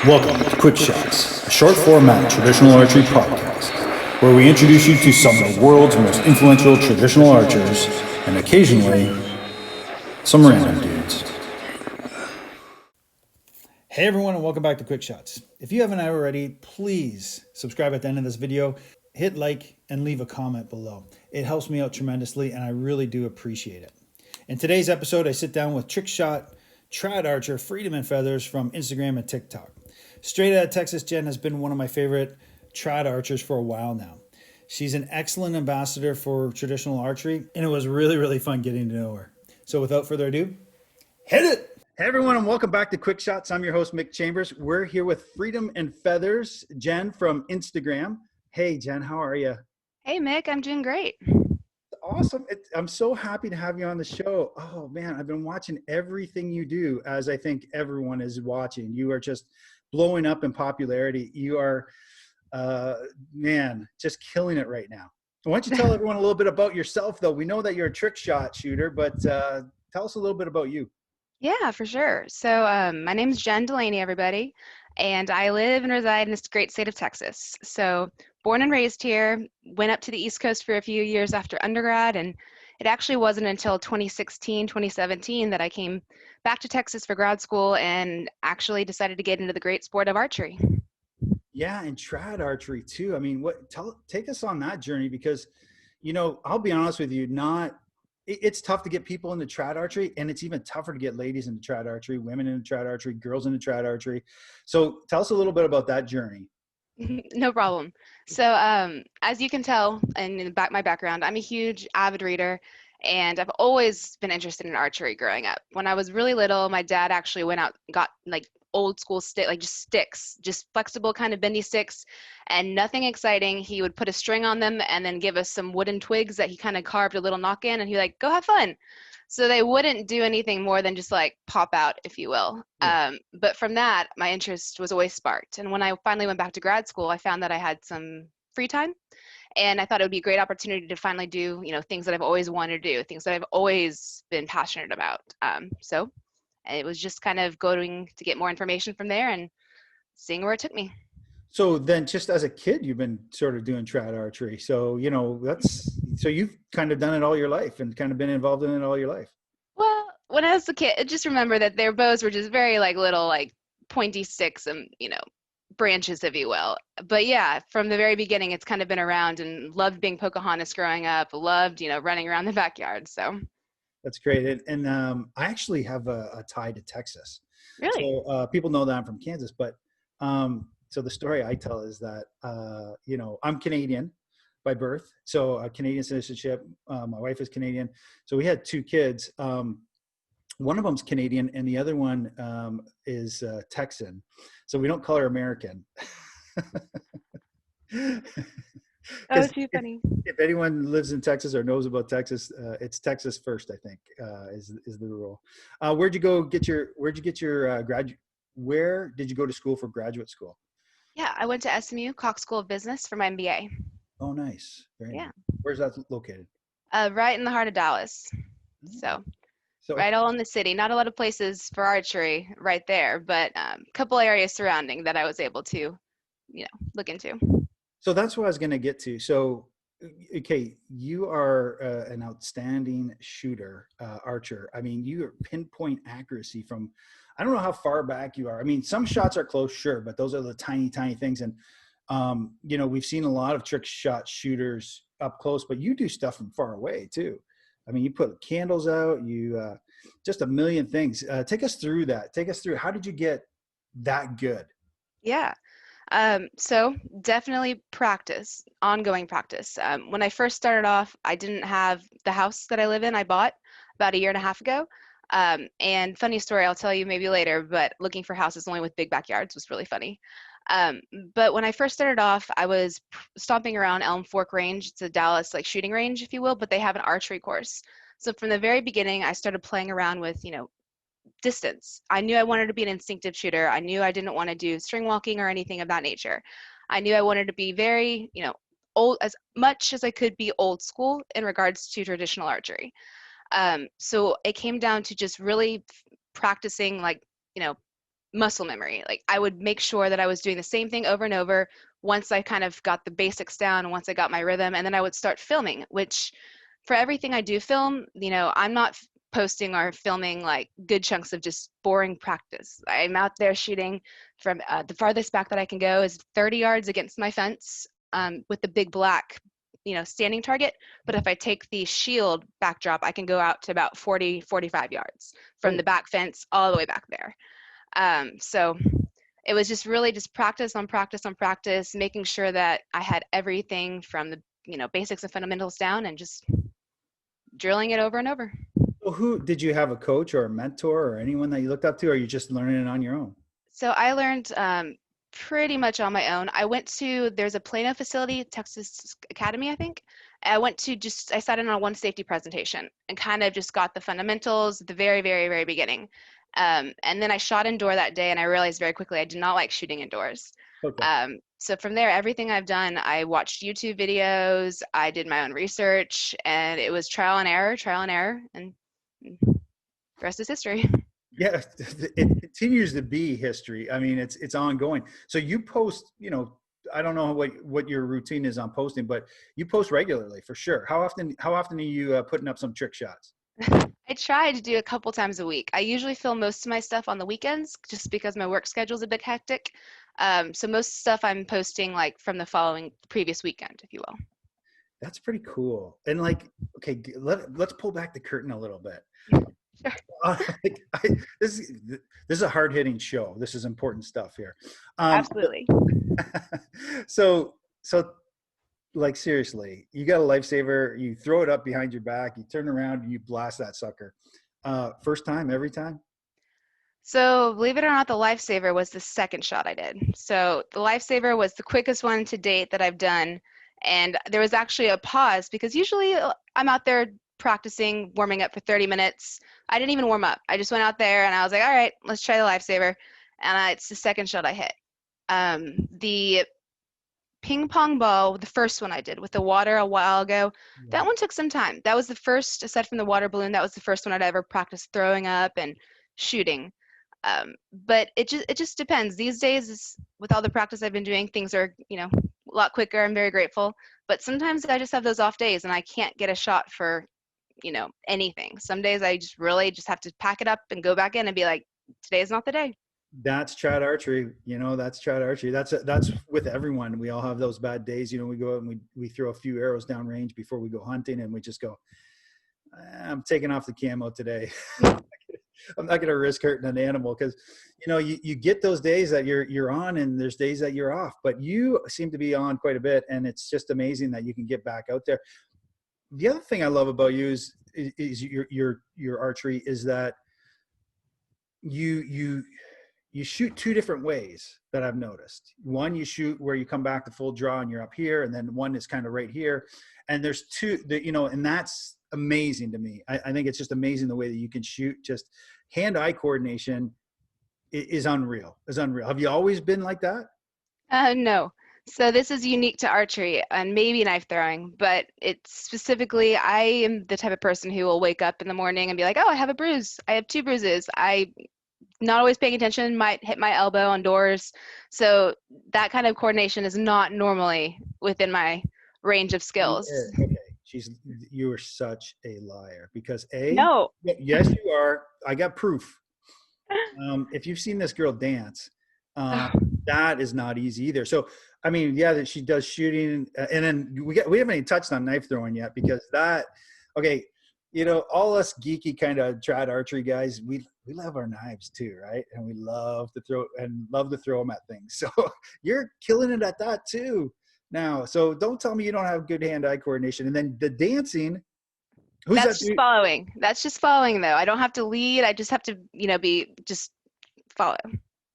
Welcome to Quick Shots, a short format traditional archery podcast, where we introduce you to some of the world's most influential traditional archers, and occasionally, some random dudes. Hey everyone, and welcome back to Quick Shots. If you haven't already, please subscribe at the end of this video, hit like, and leave a comment below. It helps me out tremendously, and I really do appreciate it. In today's episode, I sit down with trick shot trad archer Freedomandfeathers from Instagram and TikTok. Straight out of Texas, Jen has been one of my favorite trad archers for a while now. She's an excellent ambassador for traditional archery, and it was really fun getting to know her. So without further ado, hit it! Hey everyone, and welcome back to Quick Shots. I'm your host, Mick Chambers. We're here with Freedom and Feathers, Jen from Instagram. Hey Jen, how are you? Hey Mick, I'm doing great. Awesome. I'm so happy to have you on the show. Oh man, I've been watching everything you do, as I think everyone is watching. You are just blowing up in popularity. You are, just killing it right now. Why don't you tell everyone a little bit about yourself, though? We know that you're a trick shot shooter, but tell us a little bit about you. Yeah, for sure. So my name is Jen Delaney, everybody, and I live and reside in this great state of Texas. So born and raised here, went up to the East Coast for a few years after undergrad, and it actually wasn't until 2016, 2017 that I came back to Texas for grad school and actually decided to get into the great sport of archery. Yeah, and trad archery too. I mean, take us on that journey, because, I'll be honest with you, it's tough to get people into trad archery, and it's even tougher to get ladies into trad archery, women into trad archery, girls into trad archery. So tell us a little bit about that journey. No problem. So as you can tell in my background, I'm a huge avid reader, and I've always been interested in archery growing up. When I was really little, my dad actually went out and got like old school just sticks, just flexible kind of bendy sticks, and nothing exciting. He would put a string on them and then give us some wooden twigs that he kind of carved a little knock in, and he like, go have fun. So they wouldn't do anything more than just like pop out, if you will. Yeah. But from that, my interest was always sparked. And when I finally went back to grad school, I found that I had some free time, and I thought it would be a great opportunity to finally do, things that I've always wanted to do, things that I've always been passionate about. So it was just kind of going to get more information from there and seeing where it took me. So then, just as a kid, you've been sort of doing trad archery. So, so you've kind of done it all your life and kind of been involved in it all your life. Well, when I was a kid, just remember that their bows were just very like little like pointy sticks and, branches, if you will. But yeah, from the very beginning, it's kind of been around, and loved being Pocahontas growing up, loved, running around the backyard. So That's great. And I actually have a tie to Texas. really? So people know that I'm from Kansas, but so the story I tell is that, I'm Canadian by birth. So Canadian citizenship, my wife is Canadian. So we had two kids. One of them's Canadian and the other one is Texan. So we don't call her American. Oh, too funny. If anyone lives in Texas or knows about Texas, it's Texas first, I think, is the rule. Where did you go to school for graduate school? Yeah, I went to SMU, Cox School of Business, for my MBA. Oh, nice. Very Yeah. nice. Where's that located? Right in the heart of Dallas. So right all in the city. Not a lot of places for archery right there, but a couple areas surrounding that I was able to, look into. So that's what I was going to get to. So, okay, you are an outstanding shooter, archer. I mean, you are pinpoint accuracy from, I don't know how far back you are. I mean, some shots are close, sure, but those are the tiny things. And, we've seen a lot of trick shot shooters up close, but you do stuff from far away too. I mean, you put candles out, you just a million things. Take us through that. Take us through, how did you get that good? Yeah. So definitely practice, ongoing practice. When I first started off, I didn't have the house that I live in. I bought about a year and a half ago. And funny story, I'll tell you maybe later, but looking for houses only with big backyards was really funny. But when I first started off, I was stomping around Elm Fork Range. It's a Dallas like shooting range, if you will, but they have an archery course. So from the very beginning, I started playing around with, distance. I knew I wanted to be an instinctive shooter. I knew I didn't want to do string walking or anything of that nature. I knew I wanted to be very, old, as much as I could be old school in regards to traditional archery. So it came down to just really practicing, like, muscle memory. Like I would make sure that I was doing the same thing over and over once I kind of got the basics down, once I got my rhythm, and then I would start filming, which for everything I do film, I'm not posting or filming like good chunks of just boring practice. I'm out there shooting from the farthest back that I can go is 30 yards against my fence with the big black, standing target. But if I take the shield backdrop, I can go out to about 40, 45 yards from Oh, the back fence all the way back there. So it was just really just practice on practice on practice, making sure that I had everything from the basics and fundamentals down and just drilling it over and over. well, who did you have a coach or a mentor or anyone that you looked up to, or are you just learning it on your own? So I learned pretty much on my own. There's a Plano facility, Texas Academy, I think. I sat in on one safety presentation and kind of just got the fundamentals at the very, very, very beginning. And then I shot indoor that day and I realized very quickly I did not like shooting indoors. Okay. So from there, everything I've done, I watched YouTube videos, I did my own research, and it was trial and error, and the rest is history. Yeah, it continues to be history. I mean, it's ongoing. So you post, I don't know what your routine is on posting, but you post regularly for sure. How often are you putting up some trick shots? I try to do a couple times a week. I usually film most of my stuff on the weekends just because my work schedule is a bit hectic. So most stuff I'm posting like from the previous weekend, if you will. That's pretty cool. And like, okay, let's pull back the curtain a little bit. Sure. Like, this is a hard hitting show. This is important stuff here. Um, Absolutely. so like seriously, you got a lifesaver, you throw it up behind your back, you turn around and you blast that sucker. First time, every time? So believe it or not, the lifesaver was the second shot I did. So the lifesaver was the quickest one to date that I've done. And there was actually a pause because usually I'm out there practicing, warming up for 30 minutes. I didn't even warm up. I just went out there and I was like, all right, let's try the lifesaver. And it's the second shot I hit. The ping pong ball, the first one I did with the water a while ago, that Yeah. one took some time. That was the first, aside from the water balloon, that was the first one I'd ever practiced throwing up and shooting. But it just depends. These days, with all the practice I've been doing, things are a lot quicker. I'm very grateful. But sometimes I just have those off days and I can't get a shot for anything. Some days I just really just have to pack it up and go back in and be like, today's not the day. That's trad archery. That's trad archery. That's with everyone. We all have those bad days. We go out and we throw a few arrows down range before we go hunting, and we just go, I'm taking off the camo today. I'm not going to risk hurting an animal because, you get those days that you're on, and there's days that you're off. But you seem to be on quite a bit, and it's just amazing that you can get back out there. The other thing I love about you is your archery is that you shoot two different ways that I've noticed. One, you shoot where you come back to full draw and you're up here, and then one is kind of right here. And there's two that, and that's amazing to me. I think it's just amazing the way that you can shoot. Just hand-eye coordination is unreal. Have you always been like that? No. So this is unique to archery and maybe knife throwing, but it's specifically, I am the type of person who will wake up in the morning and be like, oh, I have a bruise. I have two bruises. I not always paying attention, might hit my elbow on doors. So that kind of coordination is not normally within my range of skills. Okay. You are such a liar because No. yes, you are. I got proof. If you've seen this girl dance, that is not easy either. So, I mean, yeah, that she does shooting, and then we haven't even touched on knife throwing yet because okay, all us geeky kind of trad archery guys, we love our knives too, right? And we love to throw them at things. So you're killing it at that too now. So don't tell me you don't have good hand-eye coordination. And then the dancing. That's just following. That's just following though. I don't have to lead. I just have to, just follow.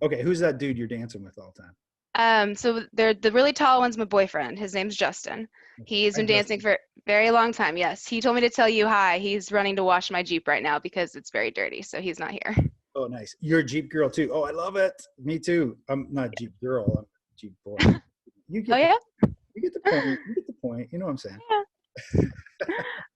Okay, who's that dude you're dancing with all the time? So the really tall one's my boyfriend. His name's Justin. He's been dancing for a very long time. Yes, he told me to tell you hi. He's running to wash my Jeep right now because it's very dirty, so he's not here. Oh, nice. You're a Jeep girl too. Oh, I love it. Me too. I'm not a Jeep girl. I'm a Jeep boy. You get Oh yeah. You get the point. You get the point. You know what I'm saying? Yeah.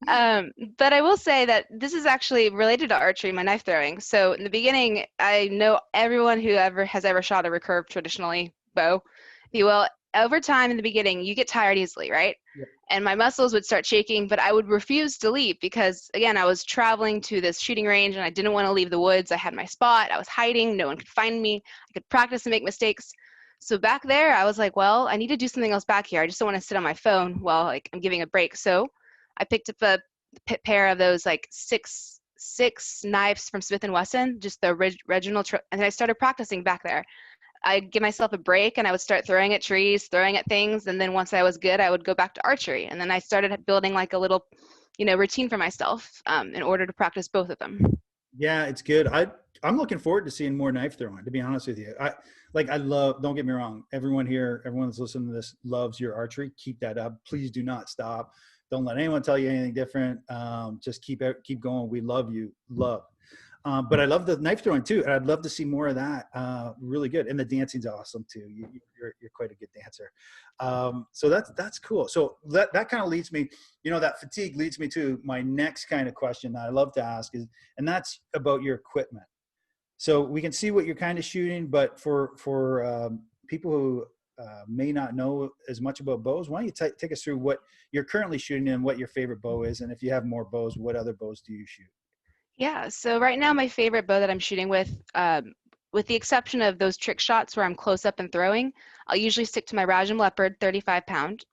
Um, but I will say that this is actually related to archery, my knife throwing. So in the beginning, I know everyone who ever has ever shot a recurve traditionally bow, if you will. Over time in the beginning, you get tired easily, right? Yep. And my muscles would start shaking, but I would refuse to leave because, again, I was traveling to this shooting range and I didn't want to leave the woods. I had my spot, I was hiding, no one could find me, I could practice and make mistakes. So back there, I was like, well, I need to do something else back here. I just don't want to sit on my phone while like I'm giving a break. So I picked up a pair of those like six knives from Smith and Wesson, just the original, and I started practicing back there. I'd give myself a break and I would start throwing at trees, throwing at things, and then once I was good, I would go back to archery, and then I started building like a little, routine for myself in order to practice both of them. Yeah, it's good. I'm looking forward to seeing more knife throwing, to be honest with you. I love, don't get me wrong, everyone here, everyone that's listening to this loves your archery. Keep that up. Please do not stop. Don't let anyone tell you anything different. Just keep going. We love you. Love. But I love the knife throwing too. And I'd love to see more of that. Really good. And the dancing's awesome too. You're quite a good dancer. So that's cool. So that kind of leads me, that fatigue leads me to my next kind of question that I love to ask is, and that's about your equipment. So we can see what you're kind of shooting, but for people who may not know as much about bows, why don't you take us through what you're currently shooting and what your favorite bow is, and if you have more bows, what other bows do you shoot? Yeah, so right now my favorite bow that I'm shooting with the exception of those trick shots where I'm close up and throwing, I'll usually stick to my Rajam Leopard 35 pound.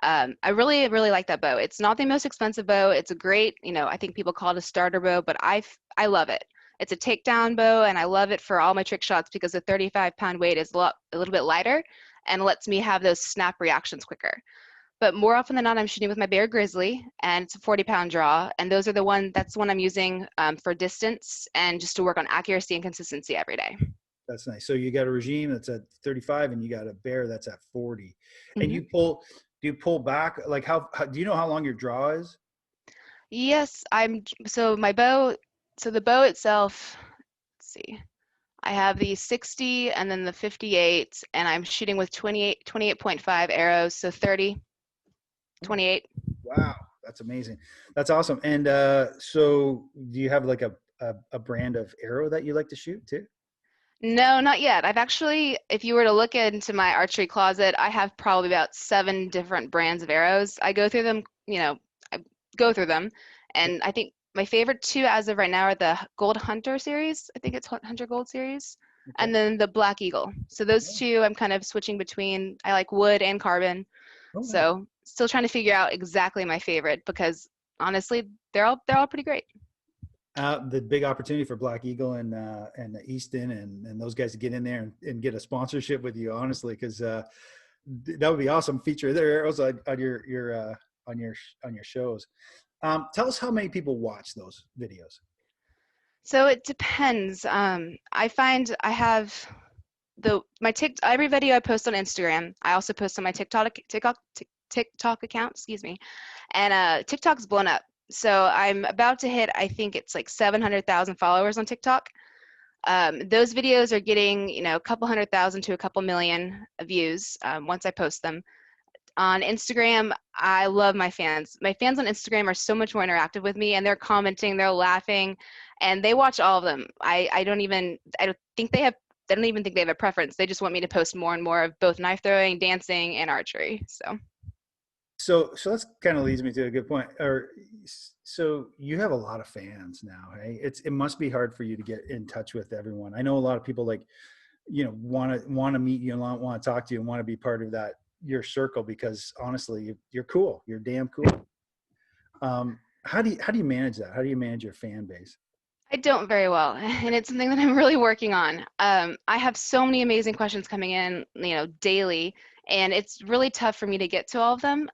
I really, really like that bow. It's not the most expensive bow. It's a great, I think people call it a starter bow, but I love it. It's a takedown bow, and I love it for all my trick shots because the 35-pound weight is a little bit lighter and lets me have those snap reactions quicker. But more often than not, I'm shooting with my Bear Grizzly, and it's a 40-pound draw. And that's the one I'm using for distance and just to work on accuracy and consistency every day. That's nice. So you got a regime that's at 35 and you got a bear that's at 40. And Hmm. do you pull back? Like how do you know how long your draw is? Yes, so my bow, so the bow itself, let's see. I have the 60 and then the 58, and I'm shooting with 28.5 arrows, so 30, 28. Wow, that's amazing. That's awesome. And so do you have like a brand of arrow that you like to shoot too? No, not yet. I've actually, if you were to look into my archery closet, I have probably about 7 different brands of arrows. I go through them, I go through them, and I think my favorite two as of right now are the Gold Hunter series. I think it's Hunter Gold series, Okay. and then the Black Eagle. So those Oh, two I'm kind of switching between. I like wood and carbon. oh, nice. So still trying to figure out exactly my favorite because honestly, they're all pretty great. The big opportunity for Black Eagle and the Easton and those guys to get in there and get a sponsorship with you, honestly, because that would be awesome. Feature their arrows on your shows. Tell us how many people watch those videos. So it depends. I find I have the my Tik every video I post on Instagram. I also post on my TikTok account. Excuse me, and TikTok's blown up. So I'm about to hit. I think it's like 700,000 followers on TikTok. Those videos are getting a couple 100,000 to a couple million views once I post them. On Instagram, I love my fans. My fans on Instagram are so much more interactive with me, and they're commenting, they're laughing, and they watch all of them. I don't think they have. They don't even think they have a preference. They just want me to post more and more of both knife throwing, dancing, and archery. So So that's kind of leads me to a good point. So you have a lot of fans now, hey? It must be hard for you to get in touch with everyone. I know a lot of people like, want to meet you and want to talk to you and want to be part of that your circle because honestly, you're cool. You're damn cool. How do you manage that? How do you manage your fan base? I don't very well, and it's something that I'm really working on. I have so many amazing questions coming in, daily, and it's really tough for me to get to all of them.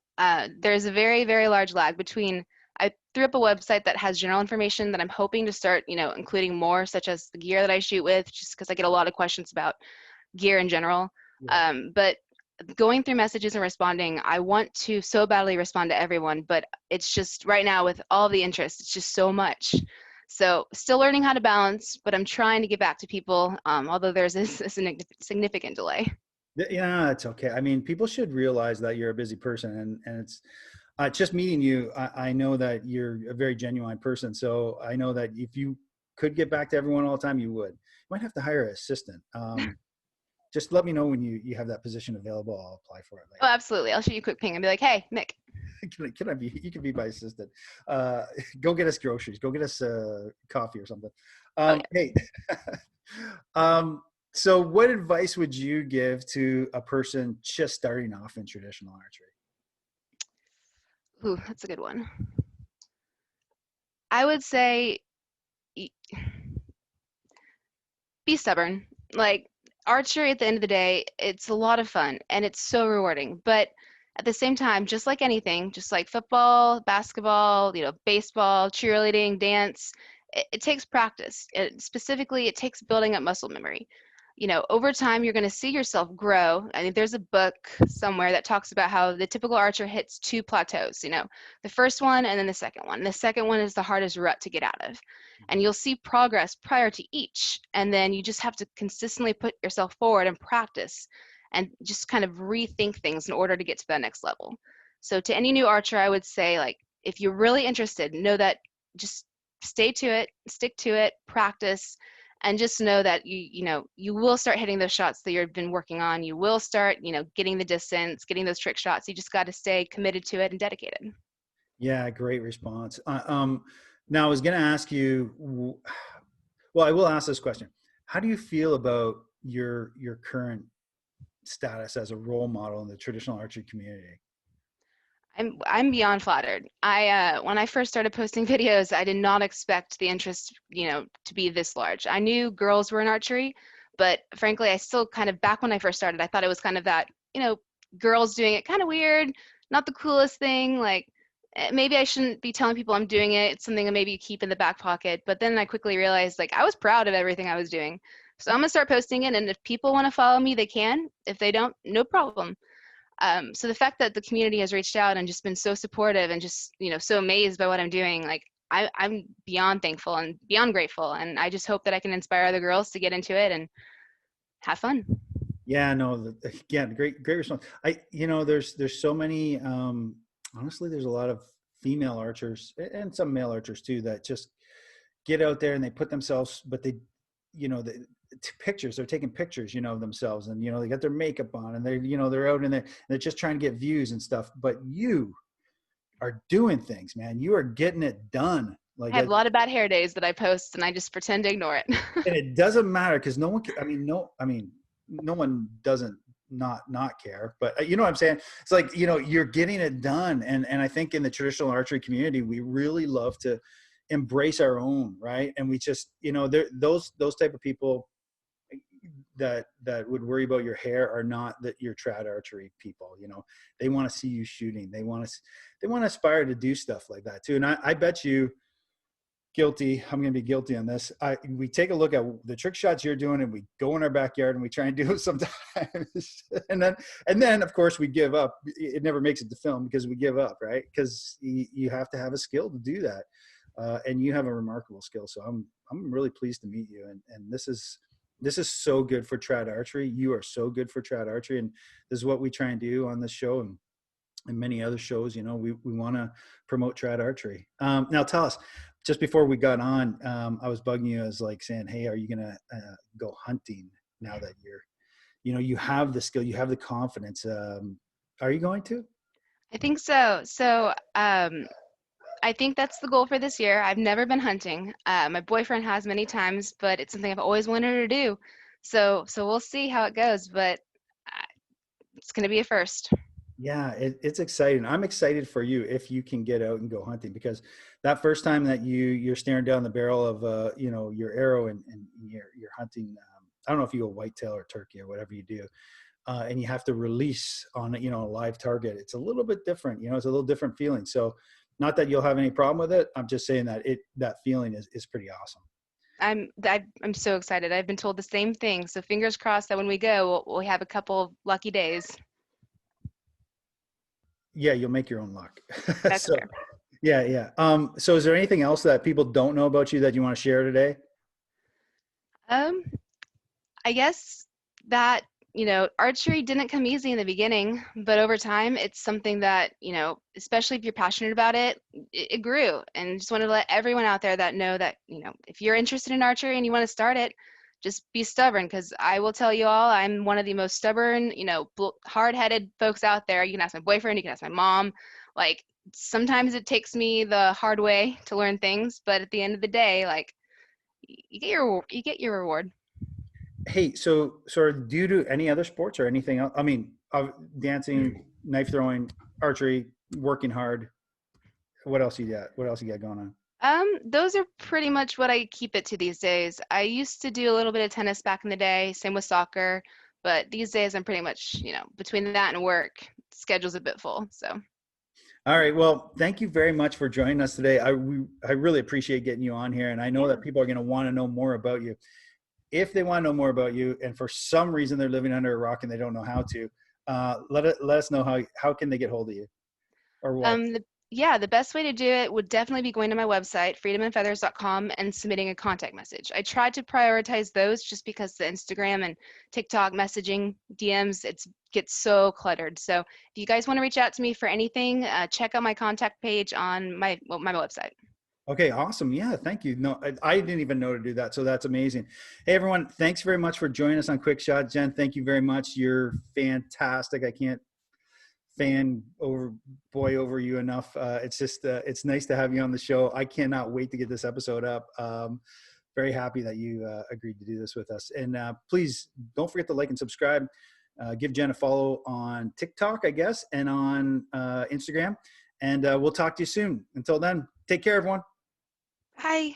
There's a very, very large lag between I threw up a website that has general information that I'm hoping to start, including more, such as the gear that I shoot with, just because I get a lot of questions about gear in general. Yeah. But going through messages and responding, I want to so badly respond to everyone, but it's just right now with all the interest, it's just so much. So still learning how to balance, but I'm trying to get back to people, although there's a significant delay. Yeah, it's okay. I mean, people should realize that you're a busy person, and it's Just meeting you, I know that you're a very genuine person. So I know that if you could get back to everyone all the time, you would. You might have to hire an assistant. Just let me know when you have that position available. I'll apply for it Oh, later. absolutely. I'll shoot you a quick ping and be like, hey, Nick. Can I be? You can be my assistant. Uh, Go get us groceries. Go get us coffee or something. Oh yeah. Hey, um, so what advice would you give to a person just starting off in traditional archery? Ooh, that's a good one. I would say y- be stubborn. Like archery at the end of the day, it's a lot of fun and it's so rewarding. But at the same time, just like anything, just like football, basketball, baseball, cheerleading, dance, it takes practice. Specifically, it takes building up muscle memory. Over time, you're going to see yourself grow. I think there's a book somewhere that talks about how the typical archer hits two plateaus, the first one and then the second one. The second one is the hardest rut to get out of. And you'll see progress prior to each. And then you just have to consistently put yourself forward and practice and just kind of rethink things in order to get to that next level. So to any new archer, I would say, like, if you're really interested, know that just stay to it, stick to it, practice, and just know that you will start hitting those shots that you've been working on. You will start, getting the distance, getting those trick shots. You just got to stay committed to it and dedicated. Yeah, great response. Now I was going to ask you. Well, I will ask this question. How do you feel about your current status as a role model in the traditional archery community? I'm beyond flattered. I when I first started posting videos, I did not expect the interest, to be this large. I knew girls were in archery, but frankly, I still kind of back when I first started, I thought it was kind of that, girls doing it kind of weird, not the coolest thing. Like maybe I shouldn't be telling people I'm doing it. It's something that maybe you keep in the back pocket. But then I quickly realized like I was proud of everything I was doing. So I'm gonna start posting it, and if people want to follow me, they can. If they don't, no problem. So the fact that the community has reached out and just been so supportive and just so amazed by what I'm doing, like I'm beyond thankful and beyond grateful, and I just hope that I can inspire other girls to get into it and have fun. Yeah, no, again, great response. There's so many. Honestly, there's a lot of female archers and some male archers too that just get out there and they put themselves, but they, the pictures. They're taking pictures, of themselves, and they got their makeup on, and they're out and they're just trying to get views and stuff. But you are doing things, man. You are getting it done. I have a lot of bad hair days that I post, and I just pretend to ignore it. And it doesn't matter because no one. No one doesn't not care. But you know what I'm saying? It's like you're getting it done, and I think in the traditional archery community, we really love to embrace our own, right? And we just those type of people that would worry about your hair are not that your trad archery people. They want to see you shooting. They want to aspire to do stuff like that too. And I bet you guilty. I'm going to be guilty on this. We take a look at the trick shots you're doing, and we go in our backyard and we try and do it sometimes, and then of course we give up. It never makes it to film because we give up, right? Because you have to have a skill to do that, and you have a remarkable skill. So I'm really pleased to meet you, and this is so good for trad archery. You are so good for trad archery, and this is what we try and do on this show and many other shows. We want to promote trad archery. Now tell us, just before we got on, I was bugging you. I was like saying, hey, are you going to go hunting now that you have the skill, you have the confidence? Are you going to? I think so. So I think that's the goal for this year. I've never been hunting. My boyfriend has many times, but it's something I've always wanted to do. So we'll see how it goes, but it's going to be a first. Yeah, it's exciting. I'm excited for you if you can get out and go hunting, because that first time that you're staring down the barrel of your arrow and you're hunting. I don't know if you go whitetail or turkey or whatever you do, and you have to release on a live target. It's a little bit different. It's a little different feeling. So, not that you'll have any problem with it. I'm just saying that that feeling is pretty awesome. I'm so excited. I've been told the same thing. So fingers crossed that when we go, we'll have a couple of lucky days. Yeah, you'll make your own luck. That's So fair. yeah. So is there anything else that people don't know about you that you want to share today? Um, I guess that Archery didn't come easy in the beginning, but over time, it's something that, especially if you're passionate about it, it grew. And just wanted to let everyone out there that know that, if you're interested in archery and you want to start it, just be stubborn, because I will tell you all, I'm one of the most stubborn, hard-headed folks out there. You can ask my boyfriend, you can ask my mom. Like, sometimes it takes me the hard way to learn things, but at the end of the day, like, you get your reward. Hey, so do you do any other sports or anything else? I mean, dancing, knife throwing, archery, working hard. What else you got? What else you got going on? Those are pretty much what I keep it to these days. I used to do a little bit of tennis back in the day, same with soccer, but these days I'm pretty much, between that and work, schedule's a bit full. So, All right. Well, thank you very much for joining us today. I really appreciate getting you on here, and I know yeah. that people are going to want to know more about you. If they want to know more about you, and for some reason they're living under a rock and they don't know how to, let us know how can they get hold of you or what. The best way to do it would definitely be going to my website, freedomandfeathers.com, and submitting a contact message. I tried to prioritize those just because the Instagram and TikTok messaging DMs, it gets so cluttered. So if you guys want to reach out to me for anything, check out my contact page on my website. Okay, awesome. Yeah, thank you. No, I didn't even know to do that, so that's amazing. Hey, everyone, thanks very much for joining us on Quick Shot. Jen, thank you very much. You're fantastic. I can't fan over you enough. It's just it's nice to have you on the show. I cannot wait to get this episode up. Very happy that you agreed to do this with us. And please don't forget to like and subscribe. Give Jen a follow on TikTok, I guess, and on Instagram. And we'll talk to you soon. Until then, take care, everyone. Bye.